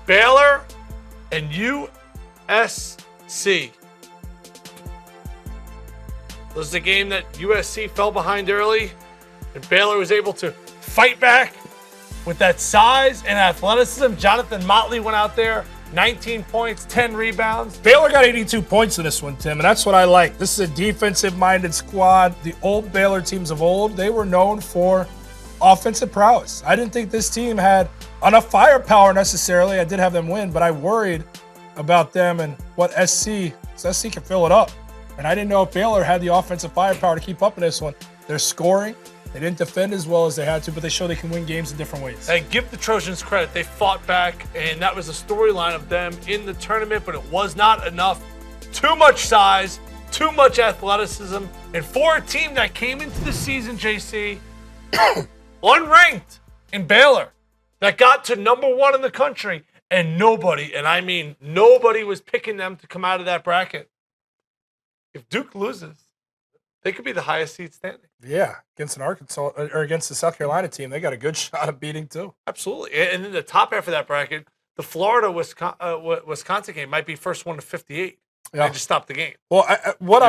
Baylor and USC. This is a game that USC fell behind early, and Baylor was able to fight back with that size and athleticism. Johnathan Motley went out there, 19 points, 10 rebounds. Baylor got 82 points in this one, Tim, and that's what I like. This is a defensive-minded squad. The old Baylor teams of old, they were known for offensive prowess. I didn't think this team had enough firepower necessarily. I did have them win, but I worried about them and what SC can fill it up. And I didn't know if Baylor had the offensive firepower to keep up in this one. They're scoring. They didn't defend as well as they had to, but they show they can win games in different ways. And give the Trojans credit. They fought back, and that was a storyline of them in the tournament, but it was not enough. Too much size, too much athleticism. And for a team that came into the season, JC, unranked in Baylor, that got to number 1 in the country, and nobody, and I mean nobody, was picking them to come out of that bracket. If Duke loses, they could be the highest seed standing. Yeah, against an Arkansas or against the South Carolina team, they got a good shot of beating too. Absolutely. And then the top half of that bracket, the Florida-Wisconsin game might be first one to 58. Yeah. And just stop the game. Well, what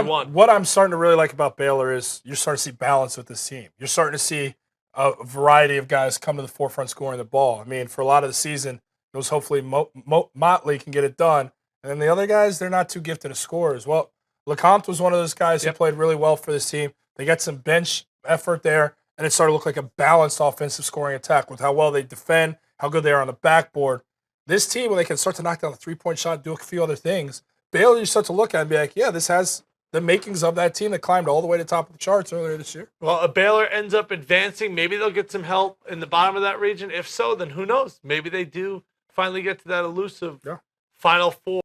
I'm starting to really like about Baylor is you're starting to see balance with this team. You're starting to see a variety of guys come to the forefront scoring the ball. I mean, for a lot of the season, it was hopefully Motley can get it done. And then the other guys, they're not too gifted as scorers. Well, LeCompte was one of those guys who played really well for this team. They got some bench effort there, and it started to look like a balanced offensive scoring attack with how well they defend, how good they are on the backboard. This team, when they can start to knock down the three-point shot, do a few other things, Baylor, you start to look at and be like, yeah, this has the makings of that team that climbed all the way to the top of the charts earlier this year. Well, Baylor ends up advancing. Maybe they'll get some help in the bottom of that region. If so, then who knows? Maybe they do finally get to that elusive Final Four.